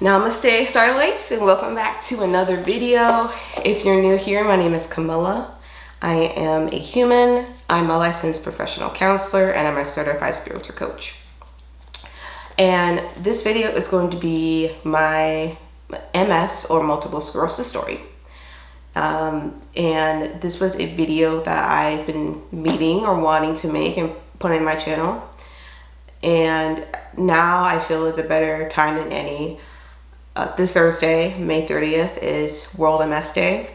Namaste Starlights, and welcome back to another video. If you're new here, my name is Camilla. I am a human, I'm a licensed professional counselor, and I'm a certified spiritual coach. And this video is going to be my MS or multiple sclerosis story. And this was a video that I've been meaning or wanting to make and put on my channel. And now I feel is a better time than any. This Thursday, May 30th, is World MS Day.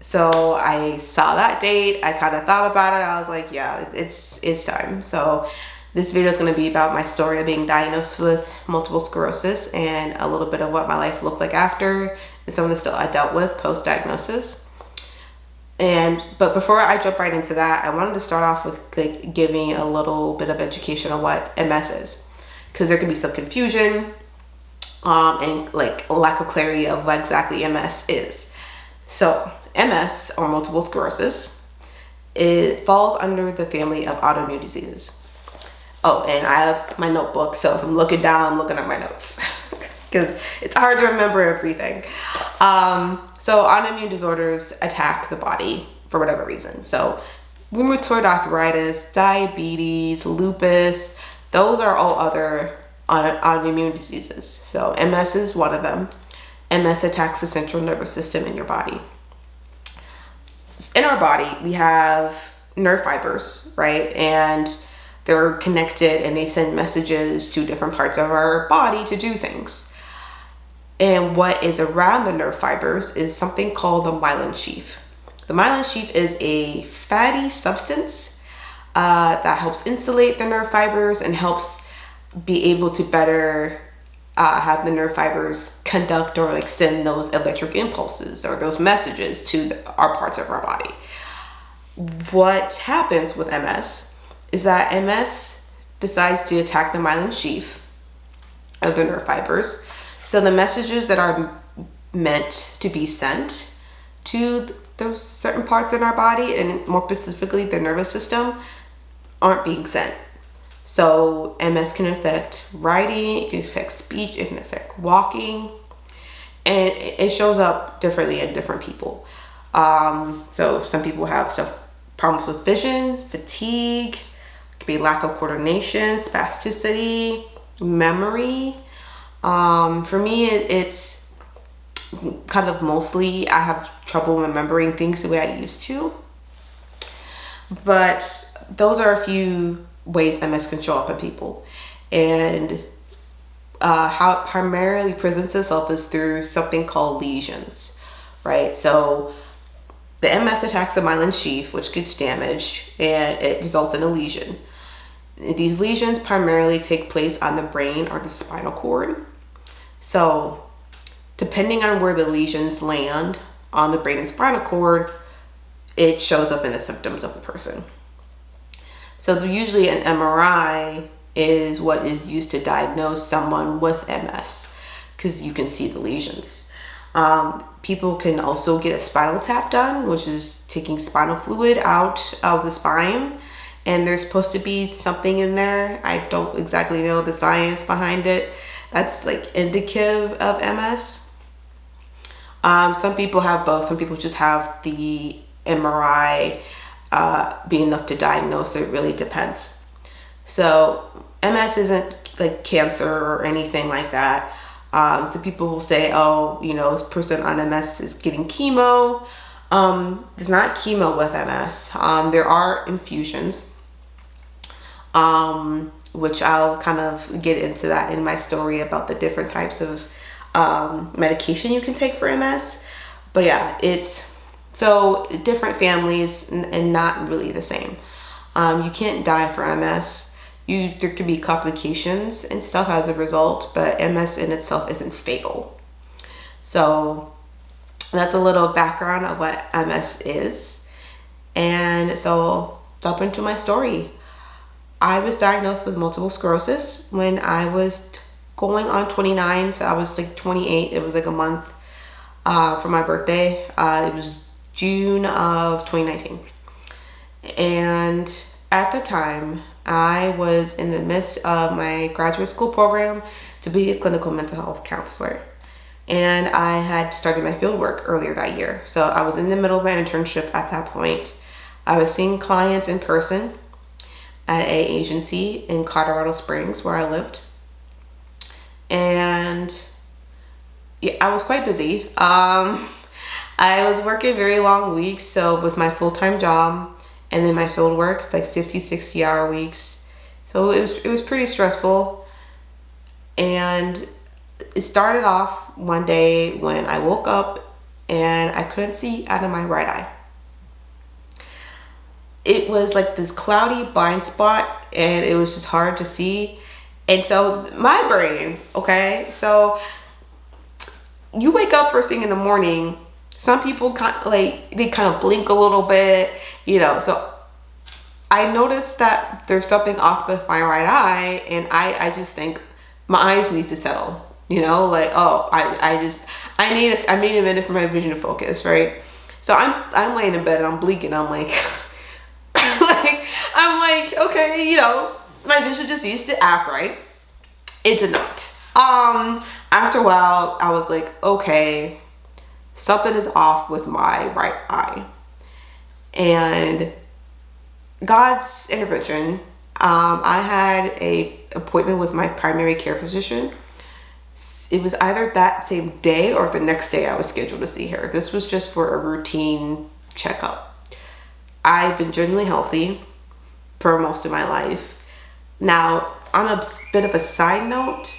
So I saw that date, I kind of thought about it, I was like, yeah, it's time. So this video is going to be about my story of being diagnosed with multiple sclerosis and a little bit of what my life looked like after and some of the stuff I dealt with post-diagnosis. But before I jump right into that, I wanted to start off with giving a little bit of education on what MS is, because there can be some confusion and lack of clarity of what exactly MS is. So MS, or multiple sclerosis, it falls under the family of autoimmune diseases. Oh, and I have my notebook, so if I'm looking down, I'm looking at my notes because it's hard to remember everything. So autoimmune disorders attack the body for whatever reason. So rheumatoid arthritis, diabetes, lupus, those are all other autoimmune diseases. So MS is one of them. MS attacks the central nervous system in your body. In our body, we have nerve fibers, right? And they're connected and they send messages to different parts of our body to do things. And what is around the nerve fibers is something called the myelin sheath. The myelin sheath is a fatty substance that helps insulate the nerve fibers and helps be able to better have the nerve fibers conduct or send those electric impulses or those messages to our parts of our body. What happens with MS is that MS decides to attack the myelin sheath of the nerve fibers. So the messages that are meant to be sent to those certain parts in our body, and more specifically the nervous system, aren't being sent. So MS can affect writing, it can affect speech, it can affect walking, and it shows up differently in different people. So some people have problems with vision, fatigue, it could be lack of coordination, spasticity, memory. For me, it's kind of mostly I have trouble remembering things the way I used to. But those are a few ways MS can show up in people. And how it primarily presents itself is through something called lesions, right? So the MS attacks the myelin sheath, which gets damaged, and it results in a lesion. These lesions primarily take place on the brain or the spinal cord. So depending on where the lesions land on the brain and spinal cord, it shows up in the symptoms of the person. So usually an MRI is what is used to diagnose someone with MS because you can see the lesions. People can also get a spinal tap done, which is taking spinal fluid out of the spine. And there's supposed to be something in there. I don't exactly know the science behind it. That's indicative of MS. Some people have both. Some people just have the MRI be enough to diagnose. It really depends. So MS isn't like cancer or anything like that. So people will say, oh, this person on MS is getting chemo. There's not chemo with MS. There are infusions, which I'll kind of get into that in my story about the different types of medication you can take for MS. But yeah, it's so different families and not really the same. You can't die for MS. There could be complications and stuff as a result, but MS in itself isn't fatal. So that's a little background of what MS is. And so jump into my story. I was diagnosed with multiple sclerosis when I was going on 29, so I was 28. It was a month for my birthday. It was June of 2019. And at the time, I was in the midst of my graduate school program to be a clinical mental health counselor. And I had started my field work earlier that year. So I was in the middle of my internship at that point. I was seeing clients in person at an agency in Colorado Springs where I lived. And yeah, I was quite busy. I was working very long weeks, so with my full-time job and then my field work, like 50, 60-hour weeks. So it was pretty stressful. And it started off one day when I woke up and I couldn't see out of my right eye. It was like this cloudy blind spot and it was just hard to see. And so my brain, okay, so you wake up first thing in the morning. Some people they kind of blink a little bit, you know. So I noticed that there's something off with my right eye, and I just think my eyes need to settle, you know, like, oh, I need a minute for my vision to focus, right? So I'm laying in bed and I'm blinking. I'm like, I'm like, okay, you know, my vision just needs to act right. It did not. After a while, I was like, okay, something is off with my right eye. And God's intervention, I had an appointment with my primary care physician. It was either that same day or the next day I was scheduled to see her. This was just for a routine checkup. I've been generally healthy for most of my life. Now, on a bit of a side note,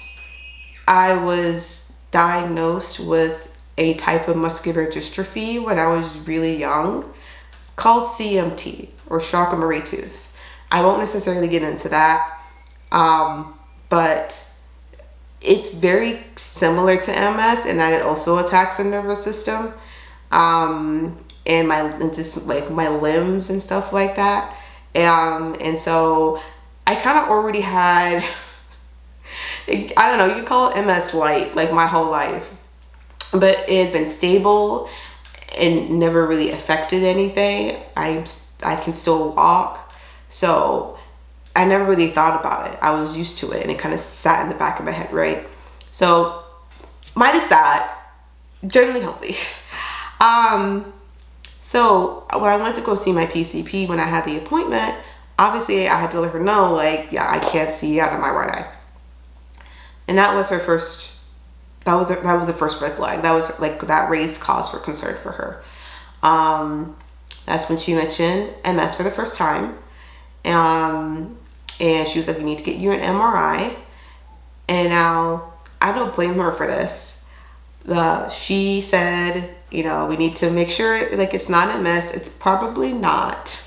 I was diagnosed with a type of muscular dystrophy when I was really young. It's called CMT, or Charcot-Marie tooth. I won't necessarily get into that, but it's very similar to MS in that it also attacks the nervous system, and just like my limbs and stuff like that. And so I kind of already had, I don't know, you could call it MS light, like my whole life. But it had been stable and never really affected anything. I can still walk. So I never really thought about it. I was used to it and it kind of sat in the back of my head, right? So minus that, generally healthy. So when I went to go see my PCP when I had the appointment, obviously I had to let her know, like, yeah, I can't see out of my right eye. And that was her first, that was the first red flag. That was like, that raised cause for concern for her. That's when she mentioned MS for the first time. And she was like, we need to get you an MRI. And now I don't blame her for this. She said, you know, we need to make sure, like, it's not MS. It's probably not.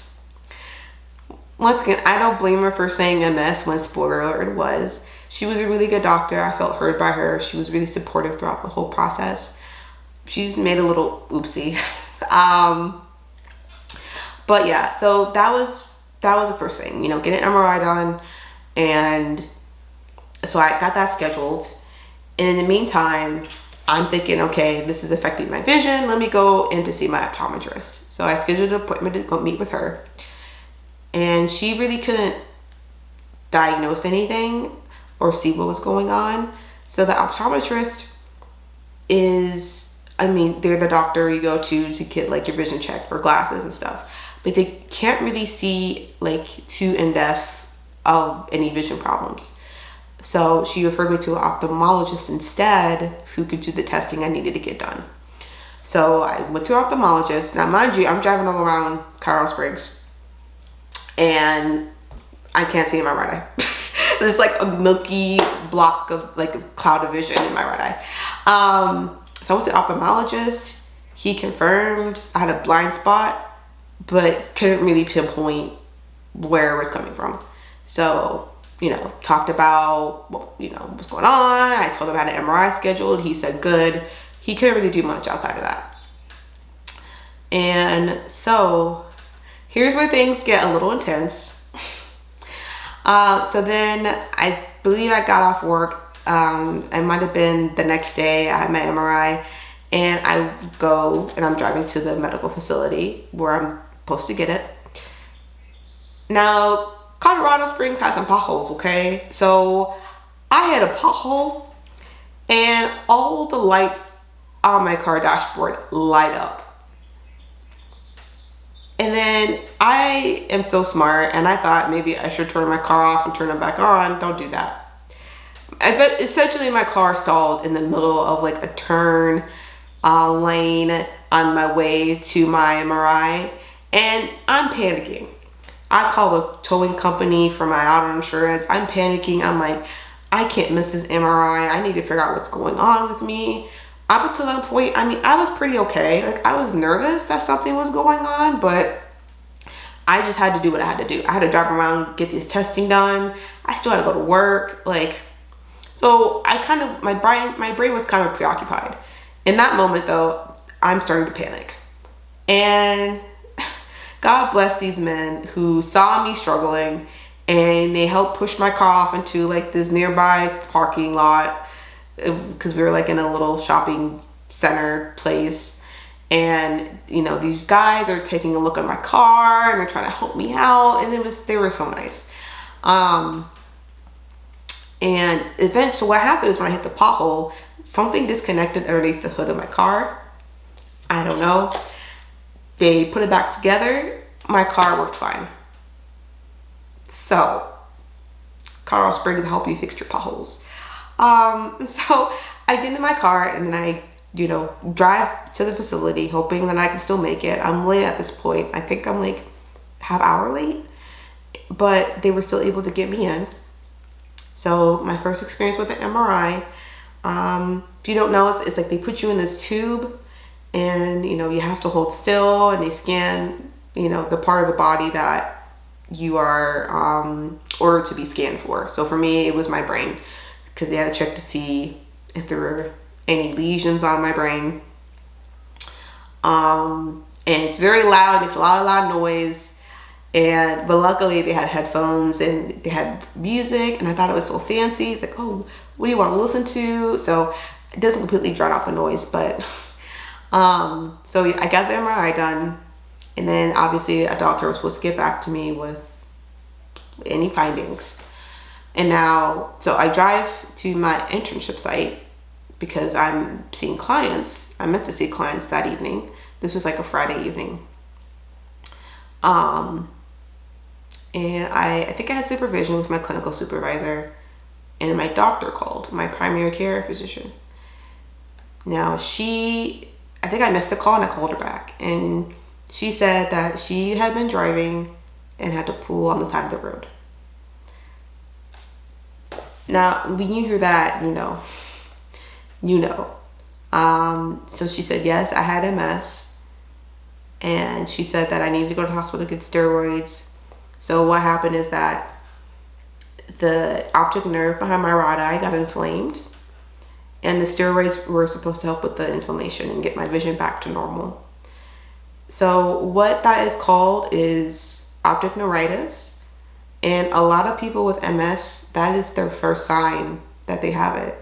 Once again, I don't blame her for saying MS when, spoiler alert, it was. She was a really good doctor. I felt heard by her. She was really supportive throughout the whole process. She's made a little oopsie. But yeah, so that was the first thing, you know, get an MRI done. And so I got that scheduled. And in the meantime, I'm thinking, okay, this is affecting my vision. Let me go in to see my optometrist. So I scheduled an appointment to go meet with her. And she really couldn't diagnose anything or see what was going on. So the optometrist is, I mean, they're the doctor you go to get like your vision checked for glasses and stuff. But they can't really see like too in-depth of any vision problems. So she referred me to an ophthalmologist instead who could do the testing I needed to get done. So I went to an ophthalmologist. Now, mind you, I'm driving all around Colorado Springs and I can't see in my right eye. There's like a milky block of like a cloud of vision in my right eye. So I went to an ophthalmologist. He confirmed I had a blind spot, but couldn't really pinpoint where it was coming from. So, you know, talked about what, you know, what's going on. I told him I had an MRI scheduled. He said good. He couldn't really do much outside of that. And so here's where things get a little intense. So then I believe I got off work. It might have been the next day. I had my MRI and I go and I'm driving to the medical facility where I'm supposed to get it. Now, Colorado Springs has some potholes, okay? So I had a pothole and all the lights on my car dashboard light up. And then I am so smart, and I thought maybe I should turn my car off and turn it back on. Don't do that. Essentially, my car stalled in the middle of like a turn lane on my way to my MRI, and I'm panicking. I call the towing company for my auto insurance. I'm panicking. I'm like, I can't miss this MRI. I need to figure out what's going on with me. Up until that point, I mean, I was pretty okay. Like, I was nervous that something was going on, but I just had to do what I had to do. I had to drive around, get this testing done. I still had to go to work. Like, so I kind of, my brain was kind of preoccupied. In that moment though, I'm starting to panic. And God bless these men who saw me struggling, and they helped push my car off into like this nearby parking lot, because we were like in a little shopping center place. And you know, these guys are taking a look at my car and they're trying to help me out, and they were so nice. And eventually what happened is when I hit the pothole, something disconnected underneath the hood of my car. I don't know. They put it back together. My car worked fine. So, Carl Springs help you fix your potholes. So I get into my car and then I, you know, drive to the facility hoping that I can still make it. I'm late at this point. I think I'm like half hour late, but they were still able to get me in. So my first experience with the MRI, if you don't know, it's like they put you in this tube, and you know, you have to hold still, and they scan, you know, the part of the body that you are ordered to be scanned for. So for me, it was my brain, because they had to check to see if there were any lesions on my brain. And it's very loud. It's a lot of loud noise. But luckily they had headphones and they had music, and I thought it was so fancy. It's like, oh, what do you want to listen to? So it doesn't completely drown out the noise, but so I got the MRI done, and then obviously a doctor was supposed to get back to me with any findings. And now, so I drive to my internship site because I'm seeing clients. I meant to see clients that evening. This was like a Friday evening. And I think I had supervision with my clinical supervisor, and my doctor called, my primary care physician. Now I think I missed the call and I called her back, and she said that she had been driving and had to pull on the side of the road. Now, when you hear that, you know. So she said, yes, I had MS, and she said that I needed to go to the hospital to get steroids. So what happened is that the optic nerve behind my right eye got inflamed, and the steroids were supposed to help with the inflammation and get my vision back to normal. So what that is called is optic neuritis, and a lot of people with MS, that is their first sign that they have it,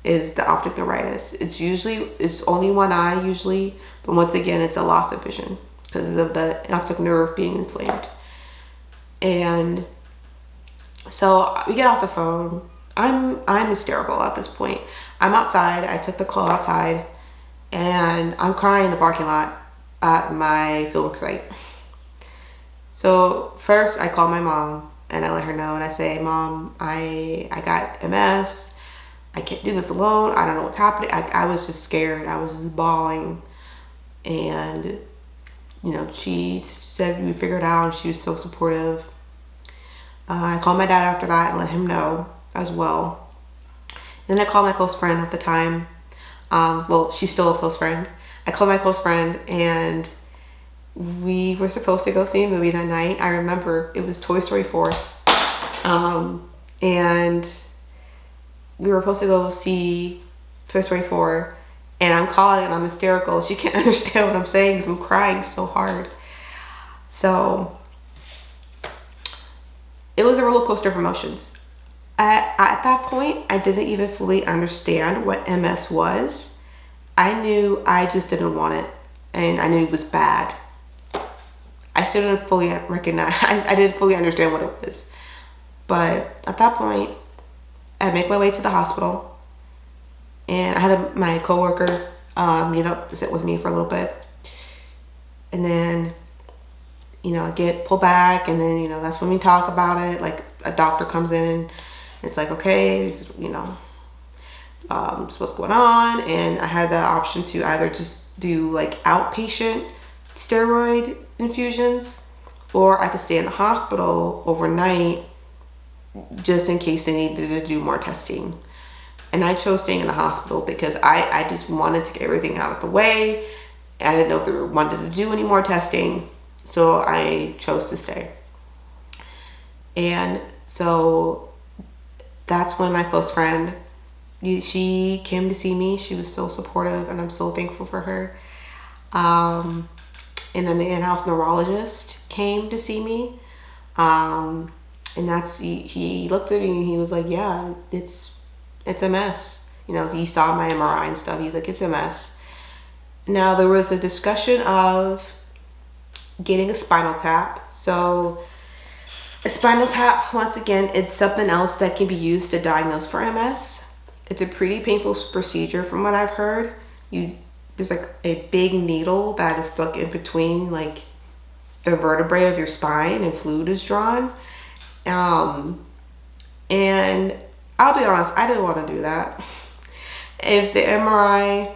is the optic neuritis. It's only one eye usually, but once again, it's a loss of vision because of the optic nerve being inflamed. And so we get off the phone. I'm hysterical at this point. I'm outside. I took the call outside, and I'm crying in the parking lot at my fieldwork site. So first I call my mom and I let her know, and I say, Mom, I got MS. I can't do this alone. I don't know what's happening. I was just scared. I was just bawling. And, you know, she said we figured it out, and she was so supportive. I called my dad after that and let him know as well. Then I called my close friend at the time. Well, she's still a close friend. I called my close friend, and we were supposed to go see a movie that night. I remember it was Toy Story 4. And we were supposed to go see Toy Story 4. And I'm calling and I'm hysterical. She can't understand what I'm saying because I'm crying so hard. So it was a roller coaster of emotions. At that point, I didn't even fully understand what MS was. I knew I just didn't want it, and I knew it was bad. I still didn't fully recognize, I didn't fully understand what it was. But at that point, I make my way to the hospital, and I had my coworker meet up, sit with me for a little bit, and then, you know, I get pulled back, and then, you know, that's when we talk about it. Like, a doctor comes in, and it's like, okay, this is, you know, so what's going on? And I had the option to either just do like outpatient steroid infusions, or I could stay in the hospital overnight just in case they needed to do more testing. And I chose staying in the hospital because I just wanted to get everything out of the way. I didn't know if they wanted to do any more testing, so I chose to stay. And so that's when my close friend, she came to see me. She was so supportive, and I'm so thankful for her. And then the in-house neurologist came to see me. And that's, he looked at me and he was like, yeah, it's a mess. You know, he saw my MRI and stuff. He's like, it's a mess. Now, there was a discussion of getting a spinal tap. So a spinal tap, once again, it's something else that can be used to diagnose for MS. It's a pretty painful procedure from what I've heard. There's like a big needle that is stuck in between like the vertebrae of your spine, and fluid is drawn. And I'll be honest, I didn't want to do that. If the MRI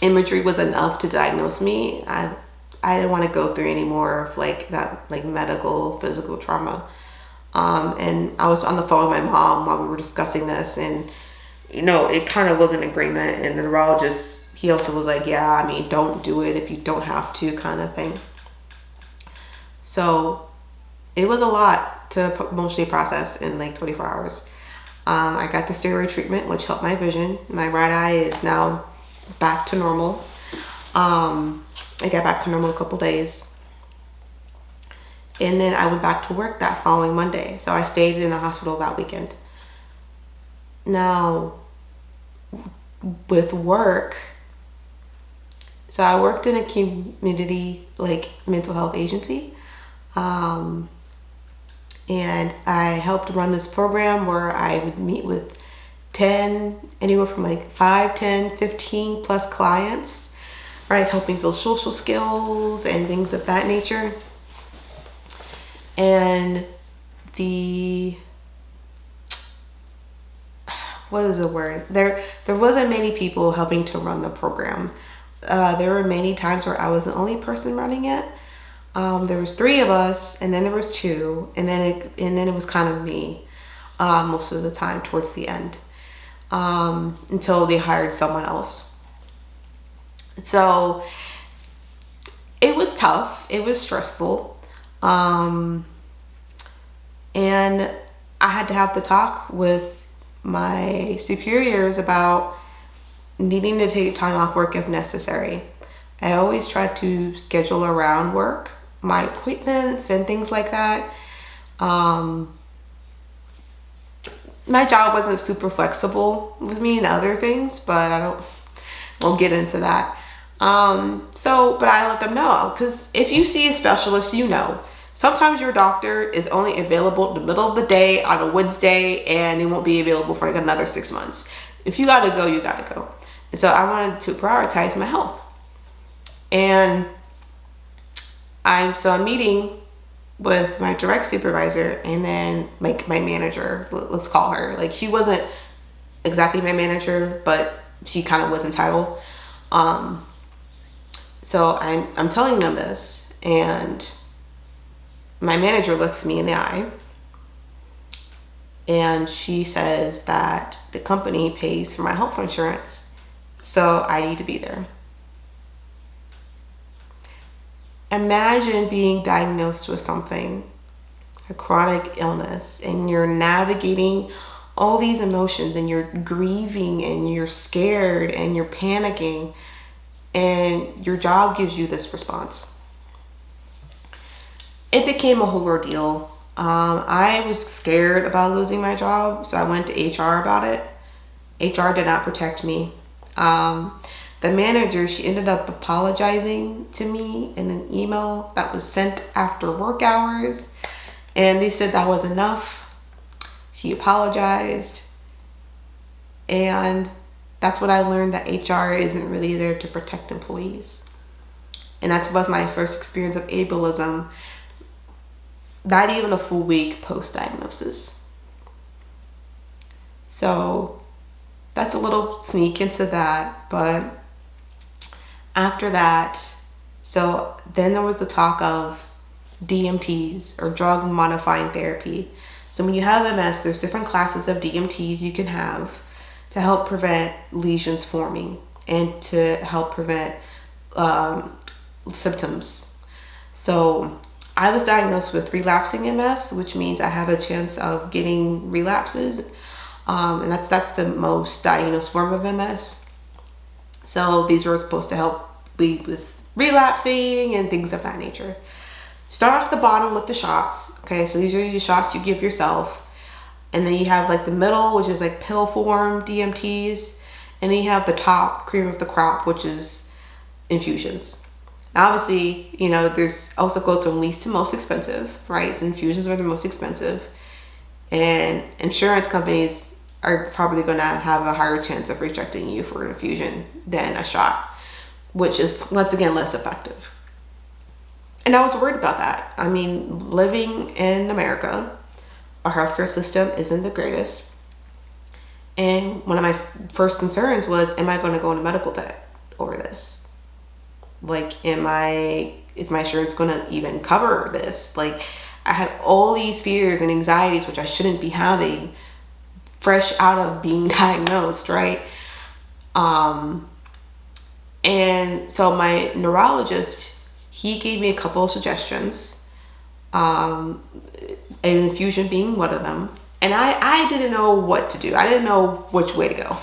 imagery was enough to diagnose me, I didn't want to go through any more of like that, like medical, physical trauma. And I was on the phone with my mom while we were discussing this, and you know, it kind of was an agreement. And the neurologist, he also was like, yeah, I mean, don't do it if you don't have to, kind of thing. So it was a lot to emotionally process in like 24 hours. I got the steroid treatment, which helped my vision. My right eye is now back to normal. I got back to normal a couple days. And then I went back to work that following Monday. So I stayed in the hospital that weekend. Now, with work, so I worked in a community like mental health agency. And I helped run this program where I would meet with anywhere from like 5, 10, 15 plus clients, right? Helping build social skills and things of that nature. And what is the word? There wasn't many people helping to run the program. There were many times where I was the only person running it. There was 3 of us, and then there was 2, and then it was kind of me most of the time towards the end, until they hired someone else. So it was tough. It was stressful, and I had to have the talk with my superiors about needing to take time off work if necessary. I always try to schedule around work, my appointments and things like that. My job wasn't super flexible with me and other things, but won't get into that. But I let them know, because if you see a specialist, you know, sometimes your doctor is only available in the middle of the day on a Wednesday, and they won't be available for like another 6 months. If you gotta go, you gotta go. And so I wanted to prioritize my health. And I'm meeting with my direct supervisor, and then my manager, let's call her. Like, she wasn't exactly my manager, but she kind of was entitled. So I'm telling them this, and my manager looks me in the eye, and she says that the company pays for my health insurance, so I need to be there. Imagine being diagnosed with something, a chronic illness, and you're navigating all these emotions, and you're grieving, and you're scared, and you're panicking, and your job gives you this response. It became a whole ordeal. I was scared about losing my job, so I went to HR about it. HR did not protect me. The manager, she ended up apologizing to me in an email that was sent after work hours, and they said that was enough. She apologized, And that's when I learned that HR isn't really there to protect employees. And that was my first experience of ableism, not even a full week post-diagnosis. So that's a little sneak into that. But after that, so then there was the talk of DMTs, or drug modifying therapy. So when you have MS, there's different classes of DMTs you can have to help prevent lesions forming and to help prevent symptoms. So I was diagnosed with relapsing MS, which means I have a chance of getting relapses, and that's the most diagnosed form of MS. So these were supposed to help lead with relapsing and things of that nature. Start off the bottom with the shots. Okay, so these are the shots you give yourself. And then you have like the middle, which is like pill form DMTs. And then you have the top, cream of the crop, which is infusions. Now obviously, you know, there's also goes from least to most expensive, right? So infusions are the most expensive. And insurance companies are probably going to have a higher chance of rejecting you for an infusion than a shot, which is, once again, less effective. And I was worried about that. I mean, living in America, our healthcare system isn't the greatest. And one of my first concerns was, am I going to go into medical debt over this? Like, is my insurance going to even cover this? Like, I had all these fears and anxieties, which I shouldn't be having fresh out of being diagnosed, right? And so my neurologist, he gave me a couple of suggestions, an infusion being one of them. And I didn't know what to do. I didn't know which way to go.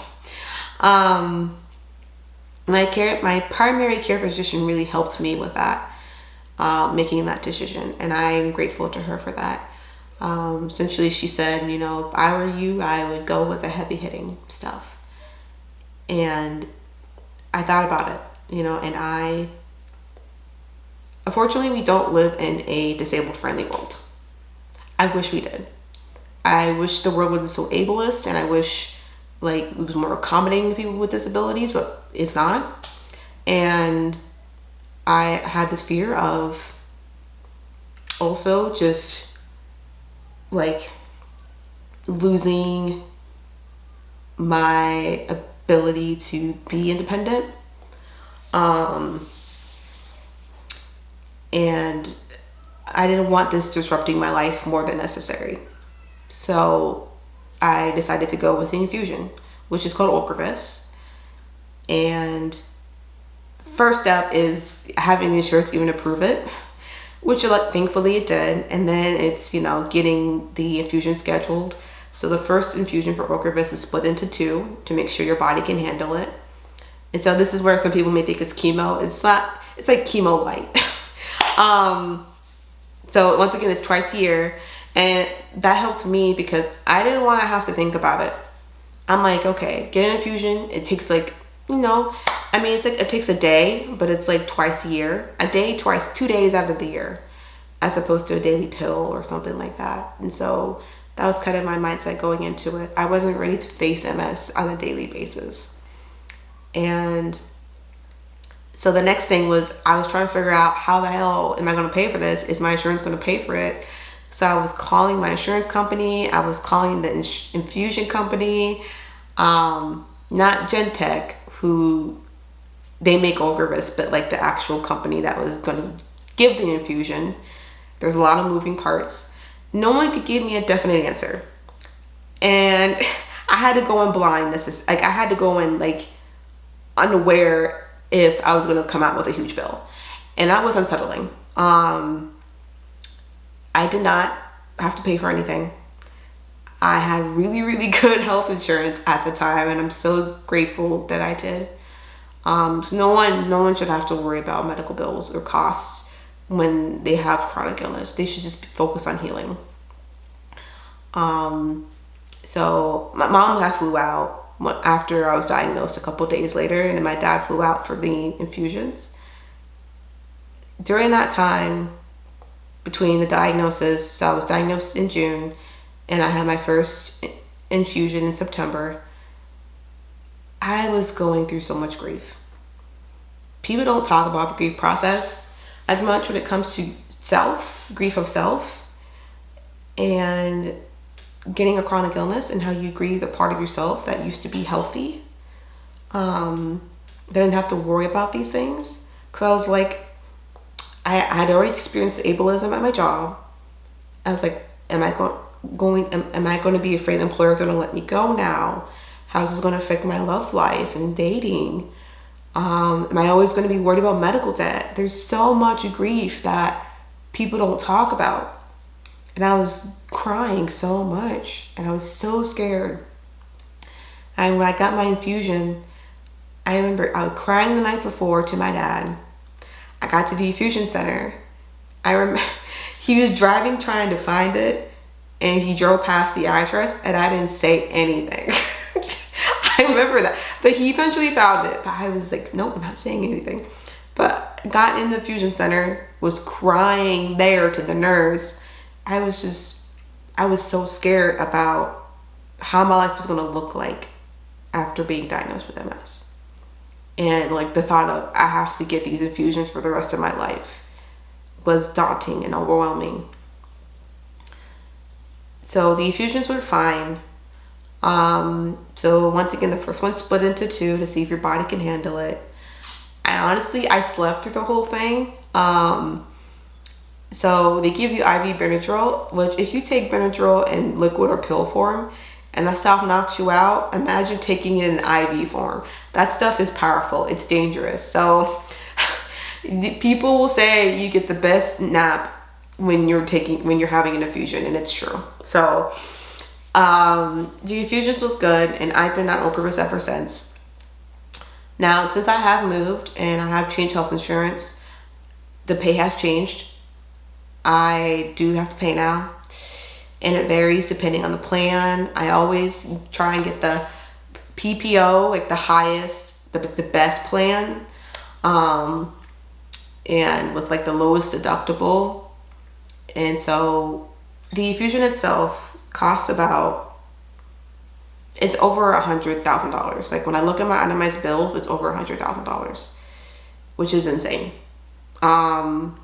My primary care physician really helped me with that, making that decision. And I'm grateful to her for that. Essentially, she said, you know, if I were you, I would go with the heavy hitting stuff. And I thought about it, you know, and unfortunately, we don't live in a disabled friendly world. I wish we did. I wish the world wasn't so ableist, and I wish like it was more accommodating to people with disabilities, but it's not. And I had this fear of also just like losing my ability to be independent. And I didn't want this disrupting my life more than necessary. So I decided to go with the infusion, which is called Ocrevus. And first step is having the insurance even approve it, which thankfully it did. And then it's, you know, getting the infusion scheduled. So the first infusion for Ocrevus is split into 2 to make sure your body can handle it. And so this is where some people may think it's chemo. It's not, it's like chemo light. So once again, it's twice a year, and that helped me because I didn't want to have to think about it. I'm like, okay, get an infusion. It takes like, you know, I mean, it's like, it takes a day, but it's like twice a year, a day, twice, 2 days out of the year, as opposed to a daily pill or something like that. And so that was kind of my mindset going into it. I wasn't ready to face MS on a daily basis. And so the next thing was, I was trying to figure out, how the hell am I going to pay for this? Is my insurance going to pay for it? So I was calling my insurance company. I was calling the infusion company, not Gentech, who they make Ocrevus, but like the actual company that was going to give the infusion. There's a lot of moving parts. No one could give me a definite answer. And I had to go in blind. Like, I had to go in like unaware if I was going to come out with a huge bill. And that was unsettling. I did not have to pay for anything. I had really, really good health insurance at the time, and I'm so grateful that I did. So no one should have to worry about medical bills or costs when they have chronic illness. They should just focus on healing. So my mom had flew out after I was diagnosed a couple days later, and then my dad flew out for the infusions. During that time, between the diagnosis, so I was diagnosed in June, and I had my first infusion in September. I was going through so much grief. People don't talk about the grief process as much when it comes to self, grief of self, and getting a chronic illness and how you grieve a part of yourself that used to be healthy. They didn't have to worry about these things. Because I was like, I had already experienced ableism at my job. I was like, am I going to be afraid employers are going to let me go now? How's this going to affect my love life and dating? Am I always going to be worried about medical debt? There's so much grief that people don't talk about. And I was crying so much. And I was so scared. And when I got my infusion, I remember I was crying the night before to my dad. I got to the infusion center. I remember he was driving trying to find it, and he drove past the address, and I didn't say anything. I remember that. But he eventually found it. But I was like, nope, I'm not saying anything. But got in the infusion center, was crying there to the nurse. I was so scared about how my life was going to look like after being diagnosed with MS. And like the thought of I have to get these infusions for the rest of my life was daunting and overwhelming. So the infusions were fine. So once again, the first one split into 2 to see if your body can handle it. I slept through the whole thing. So they give you IV Benadryl, which if you take Benadryl in liquid or pill form and that stuff knocks you out, imagine taking it in IV form. That stuff is powerful. It's dangerous. So people will say you get the best nap when you're having an infusion, and it's true. So the infusions was good, and I've been on Ocrevus ever since. Now, since I have moved and I have changed health insurance, the pay has changed. I do have to pay now, and it varies depending on the plan. I always try and get the PPO, like the highest, the best plan, and with like the lowest deductible. And so the infusion itself costs it's over $100,000. Like when I look at my itemized bills, it's over $100,000, which is insane. So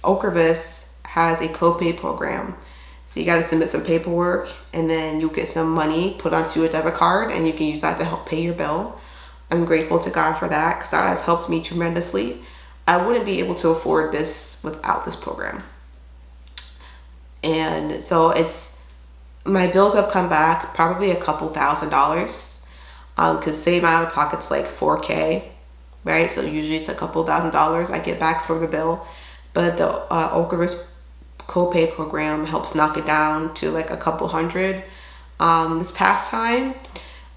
Ocrevus has a copay program. So you got to submit some paperwork, and then you get some money put onto a debit card, and you can use that to help pay your bill. I'm grateful to God for that, because that has helped me tremendously. I wouldn't be able to afford this without this program. And so my bills have come back probably a couple $1,000s, because say my out-of-pocket's like $4K, right? So usually it's a couple $1,000s I get back for the bill. But the Ocrevus copay program helps knock it down to like a couple hundred. This past time,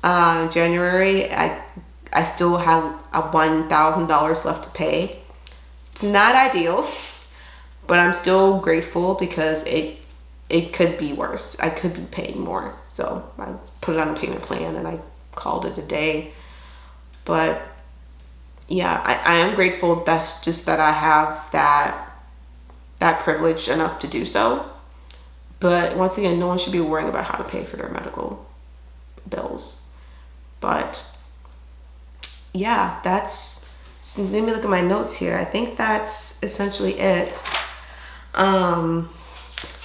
January, I still had $1,000 left to pay. It's not ideal, but I'm still grateful because it could be worse. I could be paying more. So I put it on a payment plan and I called it a day. But yeah, I am grateful that's just that I have that privilege enough to do so. But once again, no one should be worrying about how to pay for their medical bills. But yeah, so let me look at my notes here. I think that's essentially it.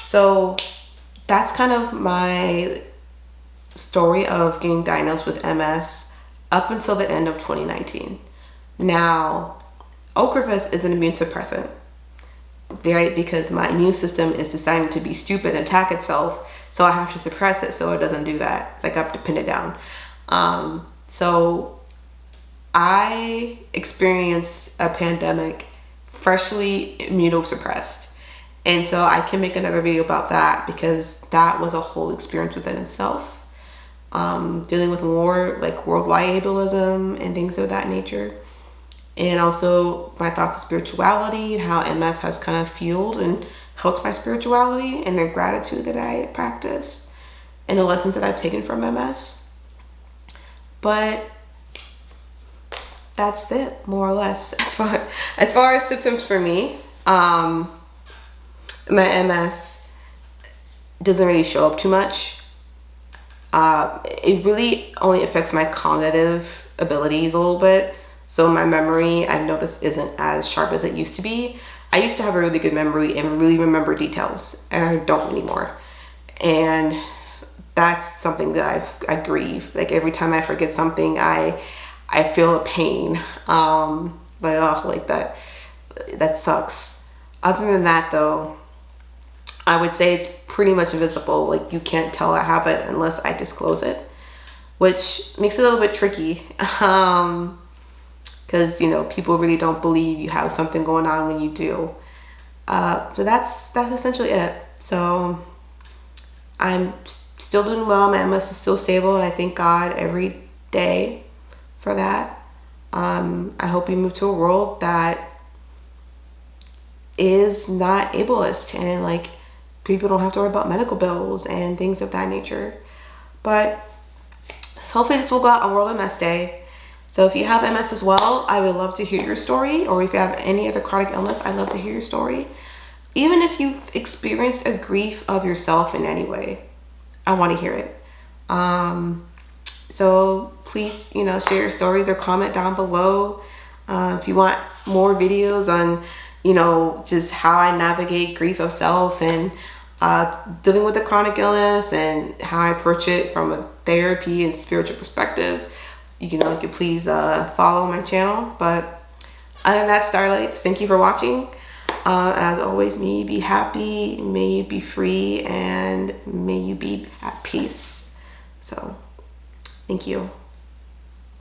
So that's kind of my story of getting diagnosed with MS up until the end of 2019. Now, Ocrevus is an immune suppressant, right? Because my immune system is deciding to be stupid and attack itself, so I have to suppress it so it doesn't do that. It's like I have to pin it down. So I experienced a pandemic freshly immunosuppressed. And so I can make another video about that, because that was a whole experience within itself. Dealing with more like worldwide ableism and things of that nature. And also my thoughts of spirituality and how MS has kind of fueled and helped my spirituality and the gratitude that I practice and the lessons that I've taken from MS. But that's it, more or less, as far as symptoms for me. My MS doesn't really show up too much. It really only affects my cognitive abilities a little bit. So my memory, I've noticed, isn't as sharp as it used to be. I used to have a really good memory and really remember details, and I don't anymore. And that's something that I grieve. Like every time I forget something, I feel a pain. Like, oh, like that sucks. Other than that though, I would say it's pretty much invisible. Like you can't tell I have it unless I disclose it, which makes it a little bit tricky. Because you know, people really don't believe you have something going on when you do. So that's essentially it. So I'm still doing well. My MS is still stable, and I thank God every day for that. I hope we move to a world that is not ableist, and like people don't have to worry about medical bills and things of that nature. But so hopefully this will go out on World MS Day. So if you have MS as well, I would love to hear your story. Or if you have any other chronic illness, I'd love to hear your story. Even if you've experienced a grief of yourself in any way, I want to hear it. So please, you know, share your stories or comment down below. If you want more videos on, you know, just how I navigate grief of self and dealing with a chronic illness and how I approach it from a therapy and spiritual perspective, you can please follow my channel. But other than that, Starlights, thank you for watching. And as always, may you be happy, may you be free, and may you be at peace. So, thank you.